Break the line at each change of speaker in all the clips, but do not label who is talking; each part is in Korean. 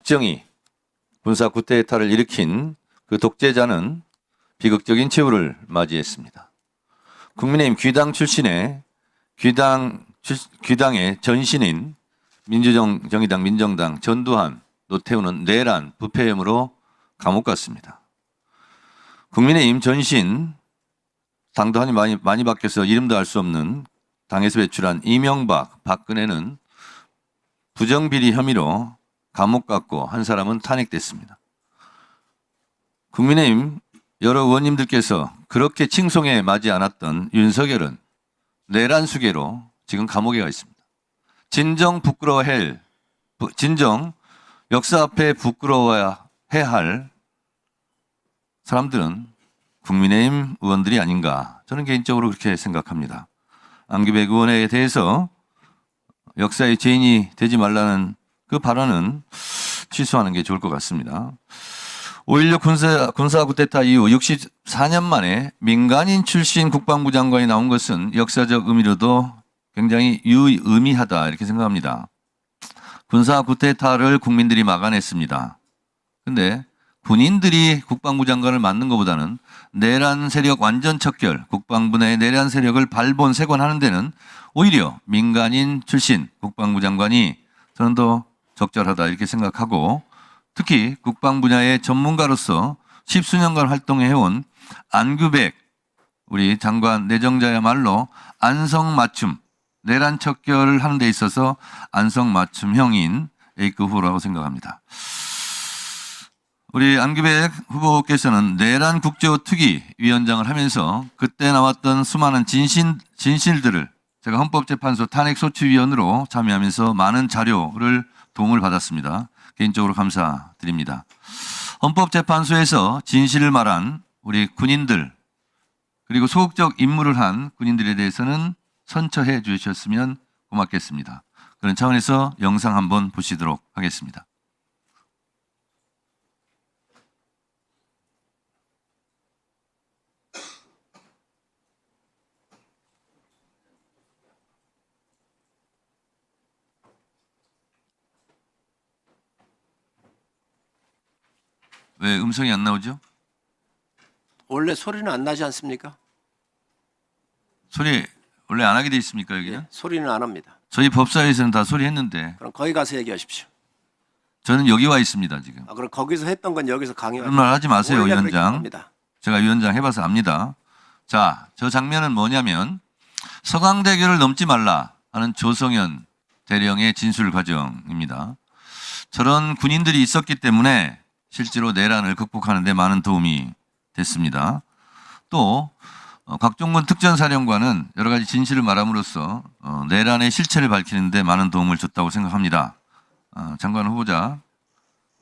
정의, 군사 쿠데타를 일으킨 그 독재자는 비극적인 최후를 맞이했습니다. 국민의힘 귀당 출신의 귀당의 전신인 민주정의당, 민정당, 전두환, 노태우는 내란, 부패 혐의로 감옥 갔습니다. 국민의힘 전신 당도 많이 바뀌어서 이름도 알 수 없는 당에서 배출한 이명박, 박근혜는 부정비리 혐의로 감옥 갔고 한 사람은 탄핵됐습니다. 국민의힘 여러 의원님들께서 그렇게 칭송에 맞지 않았던 윤석열은 내란 수괴로 지금 감옥에 가 있습니다. 진정 역사 앞에 부끄러워야 할 사람들은 국민의힘 의원들이 아닌가, 저는 개인적으로 그렇게 생각합니다. 안규백 의원에 대해서 역사의 죄인이 되지 말라는 그 발언은 취소하는 게 좋을 것 같습니다. 5.16 군사 쿠데타 이후 64년 만에 민간인 출신 국방부 장관이 나온 것은 역사적 의미로도 굉장히 유의미하다 이렇게 생각합니다. 군사 쿠데타를 국민들이 막아냈습니다. 그런데 군인들이 국방부 장관을 맡는 것보다는 내란 세력 완전 척결, 국방부 내 내란 세력을 발본색원하는 데는 오히려 민간인 출신 국방부 장관이 저는 더 적절하다 이렇게 생각하고, 특히 국방 분야의 전문가로서 십수년간 활동해온 안규백 우리 장관 내정자야말로 안성맞춤, 내란 척결을 하는 데 있어서 안성맞춤형인 A급 후보라고 생각합니다. 우리 안규백 후보께서는 내란 국제특위 위원장을 하면서 그때 나왔던 수많은 진실들을 제가 헌법재판소 탄핵소추위원으로 참여하면서 많은 자료를 도움을 받았습니다. 개인적으로 감사드립니다. 헌법재판소에서 진실을 말한 우리 군인들, 그리고 소극적 임무를 한 군인들에 대해서는 선처해 주셨으면 고맙겠습니다. 그런 차원에서 영상 한번 보시도록 하겠습니다. 왜 음성이 안 나오죠?
원래 소리는 안 나지 않습니까?
소리 원래 안 하게 돼 있습니까, 여기는?
예, 소리는 안 합니다.
저희 법사위에서는 다 소리 했는데
그럼 거기 가서 얘기하십시오.
저는 여기 와 있습니다, 지금.
그럼 거기서 했던 건 여기서 강요하십시오.
그런 말 하지 마세요,
원래 그렇게
위원장.
합니다.
제가 위원장 해봐서 압니다. 자, 저 장면은 뭐냐면 서강대교를 넘지 말라 하는 조성현 대령의 진술 과정입니다. 저런 군인들이 있었기 때문에 실제로 내란을 극복하는 데 많은 도움이 됐습니다. 또 곽종건 특전사령관은 여러 가지 진실을 말함으로써 내란의 실체를 밝히는 데 많은 도움을 줬다고 생각합니다. 장관 후보자,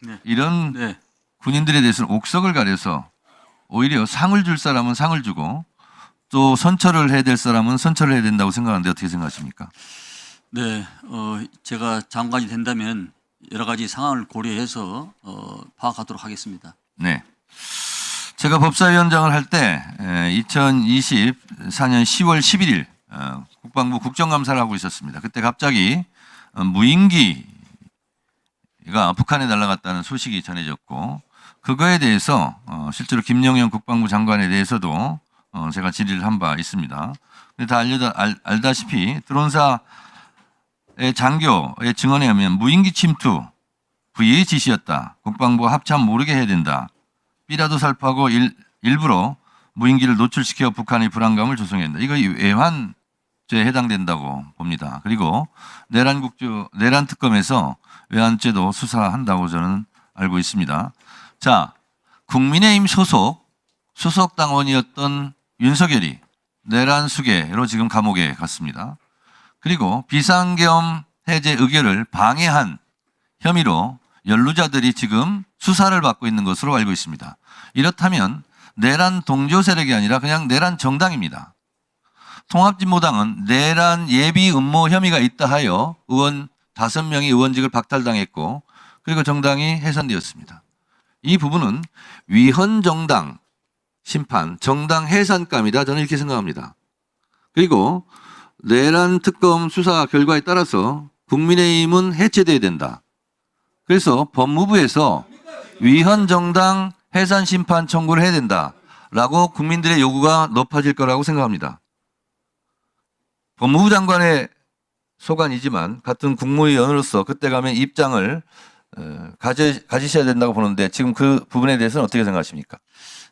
네.
이런
네.
군인들에 대해서는 옥석을 가려서 오히려 상을 줄 사람은 상을 주고 또 선처를 해야 될 사람은 선처를 해야 된다고 생각하는데 어떻게 생각하십니까?
네, 제가 장관이 된다면 여러 가지 상황을 고려해서 파악하도록 하겠습니다.
네. 제가 법사위원장을 할 때 2024년 10월 11일 국방부 국정감사를 하고 있었습니다. 그때 갑자기 무인기가 북한에 날아갔다는 소식이 전해졌고, 그거에 대해서 실제로 김영현 국방부 장관에 대해서도 제가 질의를 한 바 있습니다. 다 알다시피 드론사의 장교의 증언에 의하면 무인기 침투 V의 지시였다. 국방부가 합참 모르게 해야 된다. B라도 살포하고 일부러 무인기를 노출시켜 북한의 불안감을 조성해야 된다. 이거 외환죄에 해당된다고 봅니다. 그리고 내란 특검에서 외환죄도 수사한다고 저는 알고 있습니다. 자, 국민의힘 소속 당원이었던 윤석열이 내란 수괴로 지금 감옥에 갔습니다. 그리고 비상계엄 해제 의결을 방해한 혐의로 연루자들이 지금 수사를 받고 있는 것으로 알고 있습니다. 이렇다면 내란 동조 세력이 아니라 그냥 내란 정당입니다. 통합진보당은 내란 예비 음모 혐의가 있다 하여 의원 5명이 의원직을 박탈당했고, 그리고 정당이 해산되었습니다. 이 부분은 위헌정당 심판, 정당 해산감이다, 저는 이렇게 생각합니다. 그리고 내란 특검 수사 결과에 따라서 국민의힘은 해체돼야 된다. 그래서 법무부에서 위헌 정당 해산 심판 청구를 해야 된다라고 국민들의 요구가 높아질 거라고 생각합니다. 법무부 장관의 소관이지만 같은 국무위원으로서 그때 가면 입장을 가지셔야 된다고 보는데 지금 그 부분에 대해서는 어떻게 생각하십니까?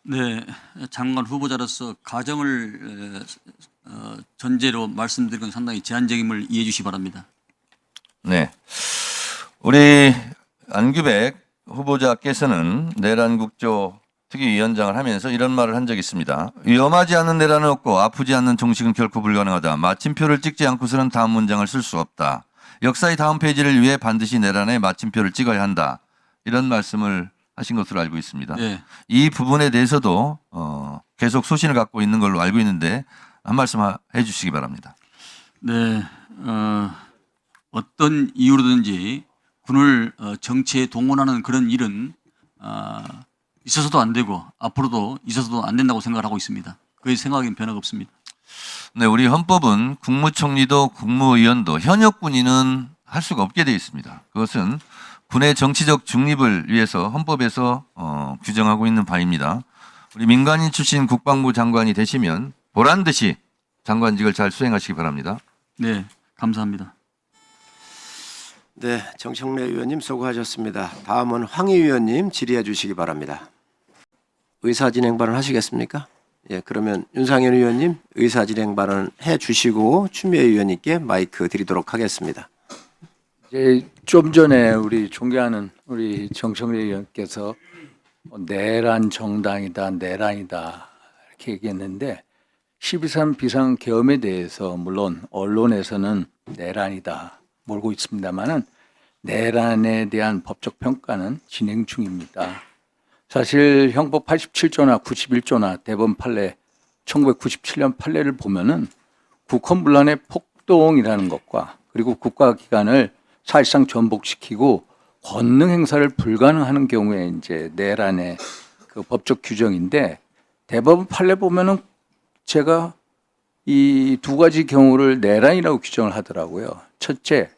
네, 장관 후보자로서 가정을 전제로 말씀드린 건 상당히 제한적임을 이해해 주시기 바랍니다.
네. 우리 안규백 후보자께서는 내란 국조 특위위원장을 하면서 이런 말을 한 적이 있습니다. 위험하지 않은 내란은 없고 아프지 않는 종식은 결코 불가능하다. 마침표를 찍지 않고서는 다음 문장을 쓸 수 없다. 역사의 다음 페이지를 위해 반드시 내란에 마침표를 찍어야 한다. 이런 말씀을 하신 것으로 알고 있습니다.
네.
이 부분에 대해서도 계속 소신을 갖고 있는 걸로 알고 있는데 한 말씀 해주시기 바랍니다.
네, 어떤 이유로든지 군을 정치에 동원하는 그런 일은 있어서도 안 되고 앞으로도 있어서도 안 된다고 생각을 하고 있습니다. 그 생각엔 변화가 없습니다.
네, 우리 헌법은 국무총리도 국무위원도 현역 군인은 할 수가 없게 되어 있습니다. 그것은 군의 정치적 중립을 위해서 헌법에서 규정하고 있는 바입니다. 우리 민간인 출신 국방부 장관이 되시면 보란 듯이 장관직을 잘 수행하시기 바랍니다.
네, 감사합니다.
네, 정청래 의원님 수고하셨습니다. 다음은 황희 의원님 질의해 주시기 바랍니다. 의사진행 발언 하시겠습니까? 예, 그러면 윤상현 의원님 의사진행 발언 해 주시고 추미애 의원님께 마이크 드리도록 하겠습니다.
이제 좀 전에 우리 존경하는 우리 정청래 의원께서 내란 정당이다, 내란이다 이렇게 얘기했는데 12.3 비상계엄에 대해서 물론 언론에서는 내란이다 몰고 있습니다만은 내란에 대한 법적 평가는 진행 중입니다. 사실 형법 87조나 91조나 대법원 판례 1997년 판례를 보면은 국헌문란의 폭동이라는 것과 그리고 국가기관을 사실상 전복시키고 권능 행사를 불가능하는 경우에 이제 내란의 그 법적 규정인데 대법원 판례 보면은 제가 이 두 가지 경우를 내란이라고 규정을 하더라고요. 첫째,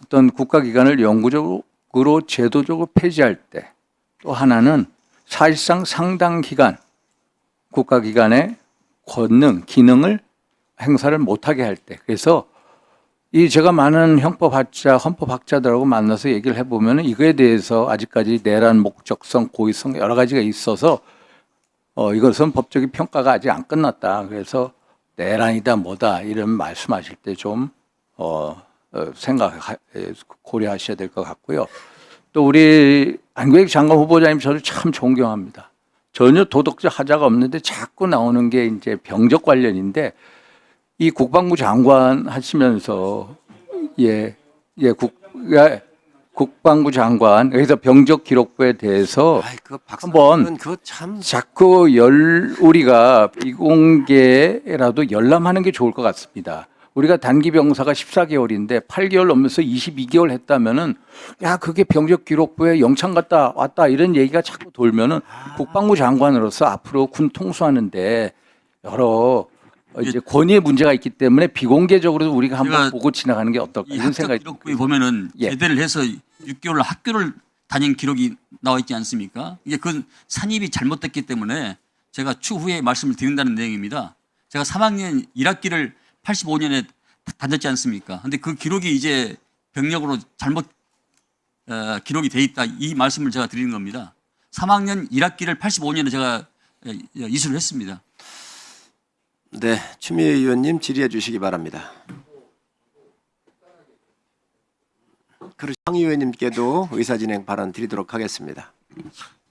어떤 국가기관을 영구적으로 제도적으로 폐지할 때, 또 하나는 사실상 상당 기간 국가기관의 권능, 기능을 행사를 못하게 할 때. 그래서 이 제가 많은 형법학자, 헌법학자들하고 만나서 얘기를 해보면 이거에 대해서 아직까지 내란 목적성, 고의성 여러 가지가 있어서 이것은 법적인 평가가 아직 안 끝났다. 그래서 내란이다 뭐다 이런 말씀하실 때 좀 고려하셔야 될 것 같고요. 또 우리 안규백 장관 후보자님 저도 참 존경합니다. 전혀 도덕적 하자가 없는데 자꾸 나오는 게 이제 병적 관련인데 이 국방부 장관 하시면서 국방부 장관 여기서 병적 기록부에 대해서 한번 자꾸 우리가 비공개라도 열람하는 게 좋을 것 같습니다. 우리가 단기 병사가 14개월인데 8개월 넘으면서 22개월 했다면은 야 그게 병적 기록부에 영창 갔다 왔다 이런 얘기가 자꾸 돌면은 국방부 장관으로서 앞으로 군 통수하는데 여러 이제 권위의 문제가 있기 때문에 비공개적으로도 우리가 한번 보고 지나가는 게 어떨까 이런 생각이
기록부에 보면은 제대를 해서 6개월 학교를 다닌 기록이 나와 있지 않습니까? 이게 그 산입이 잘못됐기 때문에 제가 추후에 말씀을 드린다는 내용입니다. 제가 3학년 1학기를 85년에 다녔지 않습니까? 근데 그 기록이 이제 병력으로 잘못 기록이 돼 있다 이 말씀을 제가 드리는 겁니다. 3학년 1학기를 85년에 제가 이수를 했습니다.
네, 추미애 의원님 질의해 주시기 바랍니다. 그리고 황희 의원님께도 의사진행 발언 드리도록 하겠습니다.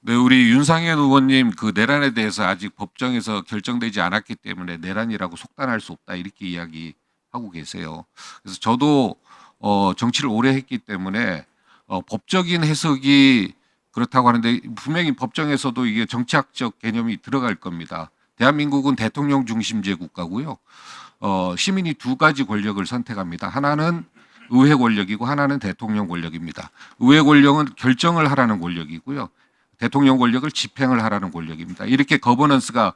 네, 우리 윤상현 의원님 그 내란에 대해서 아직 법정에서 결정되지 않았기 때문에 내란이라고 속단할 수 없다 이렇게 이야기하고 계세요. 그래서 저도 정치를 오래 했기 때문에 법적인 해석이 그렇다고 하는데 분명히 법정에서도 이게 정치학적 개념이 들어갈 겁니다. 대한민국은 대통령 중심제 국가고요. 시민이 두 가지 권력을 선택합니다. 하나는 의회 권력이고 하나는 대통령 권력입니다. 의회 권력은 결정을 하라는 권력이고요. 대통령 권력을 집행을 하라는 권력입니다. 이렇게 거버넌스가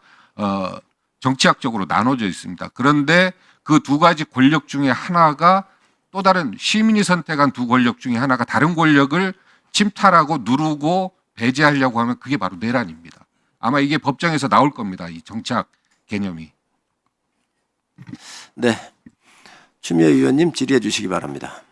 정치학적으로 나눠져 있습니다. 그런데 그 두 가지 권력 중에 하나가 또 다른 시민이 선택한 두 권력 중에 하나가 다른 권력을 침탈하고 누르고 배제하려고 하면 그게 바로 내란입니다. 아마 이게 법정에서 나올 겁니다. 이 정착 개념이.
네. 추미애 의원님 질의해 주시기 바랍니다.